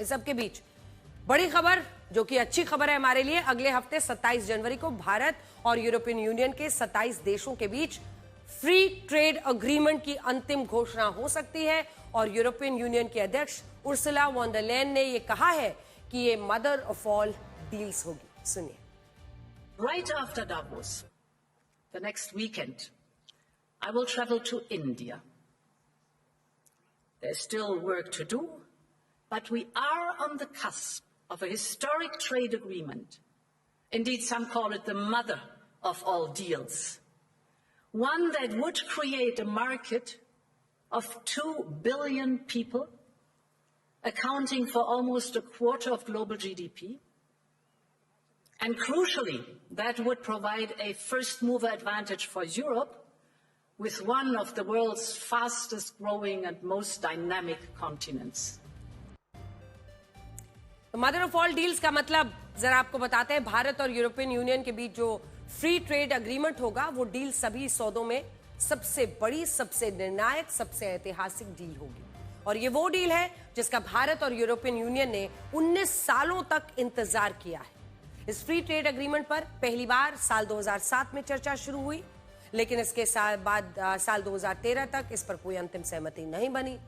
इस सब के बीच बड़ी खबर, जो कि अच्छी खबर है हमारे लिए, अगले हफ्ते 27 जनवरी को भारत और यूरोपियन यूनियन के 27 देशों के बीच फ्री ट्रेड अग्रीमेंट की अंतिम घोषणा हो सकती है और यूरोपियन यूनियन के अध्यक्ष उर्सुला वॉन डर लेयन ने यह कहा है कि ये मदर ऑफ ऑल डील्स होगी। सुनिए। Right after Davos, the next weekend, I will travel to India. There's still work to do, but we are on the cusp of a historic trade agreement. Indeed, some call it the mother of all deals. One that would create a market of 2 billion people, accounting for almost a quarter of global GDP. And crucially, that would provide a first-mover advantage for Europe with one of the world's fastest-growing and most dynamic continents. Mother of all deals का मतलब जरा आपको बताते हैं। भारत और European union के बीच जो free trade agreement होगा, वो डील सभी सौदों में सबसे बड़ी, सबसे निर्णायक, सबसे ऐतिहासिक डील होगी। और ये वो डील है जिसका भारत और यूरोपियन यूनियन ने 19 सालों तक इंतजार किया है। इस फ्री ट्रेड अग्रीमेंट पर पहली बार साल 2007 में चर्चा शुरू हुई, लेकिन इसके बाद साल 2013 तक इस पर कोई अंतिम सहमति नहीं बनी।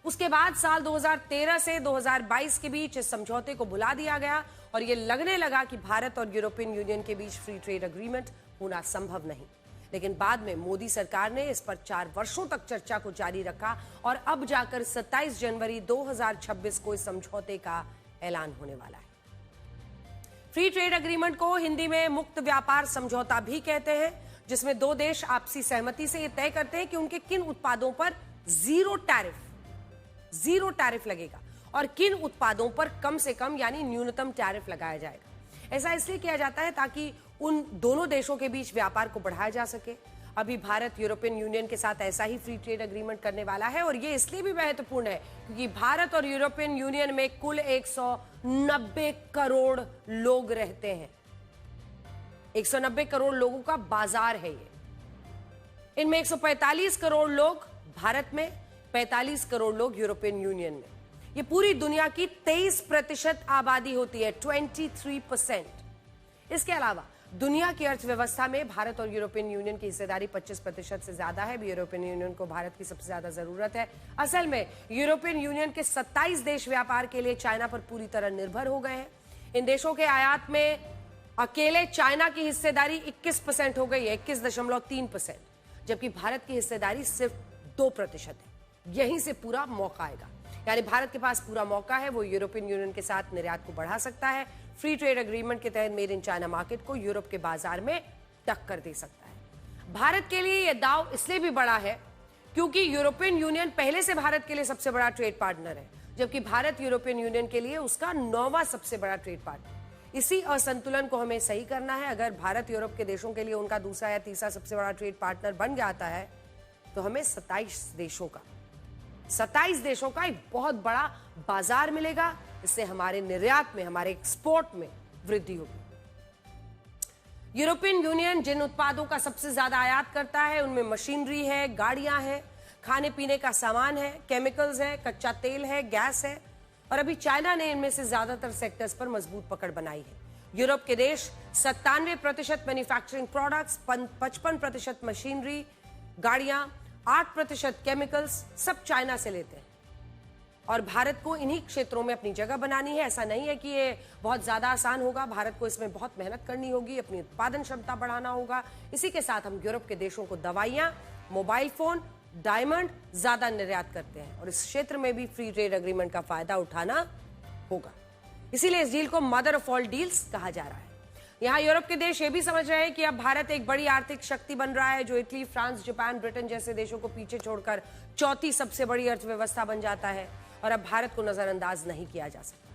उसके बाद साल 2013 से 2022 के बीच इस समझौते को भुला दिया गया और ये लगने लगा कि भारत और यूरोपियन यूनियन के बीच फ्री ट्रेड अग्रीमेंट होना संभव नहीं। लेकिन बाद में मोदी सरकार ने इस पर 4 वर्षों तक चर्चा को जारी रखा और अब जाकर 27 जनवरी 2026 को इस समझौते का ऐलान होने वाला है। फ्री ट्रेड अग्रीमेंट को हिंदी में मुक्त व्यापार समझौता भी कहते हैं, जिसमें दो देश आपसी सहमति से यह तय करते हैं कि उनके किन उत्पादों पर जीरो टैरिफ लगेगा और किन उत्पादों पर कम से कम यानी न्यूनतम टैरिफ लगाया जाएगा। ऐसा इसलिए किया जाता है ताकि उन दोनों देशों के बीच व्यापार को बढ़ाया जा सके। अभी भारत यूरोपियन यूनियन के साथ ऐसा ही फ्री ट्रेड अग्रीमेंट करने वाला है और ये इसलिए भी महत्वपूर्ण है क्योंकि भारत और यूरोपियन यूनियन में कुल 190 करोड़ लोग रहते हैं। 190 करोड़ लोगों का बाजार है ये। इनमें 145 करोड़ लोग भारत में, 45 करोड़ लोग यूरोपियन यूनियन में। ये पूरी दुनिया की 23% आबादी होती है, 23%। इसके अलावा दुनिया की अर्थव्यवस्था में भारत और यूरोपियन यूनियन की हिस्सेदारी 25% से ज्यादा है। यूरोपियन यूनियन को भारत की सबसे ज्यादा जरूरत है। असल में यूरोपियन यूनियन के 27 देश व्यापार के लिए चाइना पर पूरी तरह निर्भर हो गए हैं। इन देशों के आयात में अकेले चाइना की हिस्सेदारी 21% हो गई है, 21.3%, जबकि भारत की हिस्सेदारी सिर्फ 2% है। यहीं से पूरा मौका आएगा, यानी भारत के पास पूरा मौका है, वो यूरोपियन यूनियन के साथ निर्यात को बढ़ा सकता है। फ्री ट्रेड अग्रीमेंट के तहत मेड इन चाइना मार्केट को यूरोप के बाजार में टक्कर दे सकता है। भारत के लिए यह दाव इसलिए भी बड़ा है क्योंकि यूरोपियन यूनियन पहले से भारत के लिए सबसे बड़ा ट्रेड पार्टनर है, जबकि भारत यूरोपियन यूनियन के लिए उसका 9वां सबसे बड़ा ट्रेड पार्टनर। इसी असंतुलन को हमें सही करना है। अगर भारत यूरोप के देशों के लिए उनका दूसरा या तीसरा सबसे बड़ा ट्रेड पार्टनर बन जाता है तो हमें 27 देशों का एक बहुत बड़ा बाजार मिलेगा। इससे हमारे निर्यात में, हमारे एक्सपोर्ट में वृद्धि होगी। यूरोपियन यूनियन जिन उत्पादों का सबसे ज्यादा आयात करता है उनमें मशीनरी है, गाड़ियां हैं, खाने पीने का सामान है, केमिकल्स है, कच्चा तेल है, गैस है और अभी चाइना ने इनमें से ज्यादातर सेक्टर्स पर मजबूत पकड़ बनाई है। यूरोप के देश 97% मैन्युफैक्चरिंग प्रोडक्ट्स, 55% मशीनरी, गाड़ियां, 8% केमिकल्स सब चाइना से लेते हैं और भारत को इन्हीं क्षेत्रों में अपनी जगह बनानी है। ऐसा नहीं है कि ये बहुत ज्यादा आसान होगा। भारत को इसमें बहुत मेहनत करनी होगी, अपनी उत्पादन क्षमता बढ़ाना होगा। इसी के साथ हम यूरोप के देशों को दवाइयां, मोबाइल फोन, डायमंड ज्यादा निर्यात करते हैं और इस क्षेत्र में भी फ्री ट्रेड अग्रीमेंट का फायदा उठाना होगा। इसीलिए इस डील को मदर ऑफ ऑल डील्स कहा जा रहा है। यहाँ यूरोप के देश ये भी समझ रहे हैं कि अब भारत एक बड़ी आर्थिक शक्ति बन रहा है, जो इटली, फ्रांस, जापान, ब्रिटेन जैसे देशों को पीछे छोड़कर 4थी सबसे बड़ी अर्थव्यवस्था बन जाता है और अब भारत को नजरअंदाज नहीं किया जा सकता।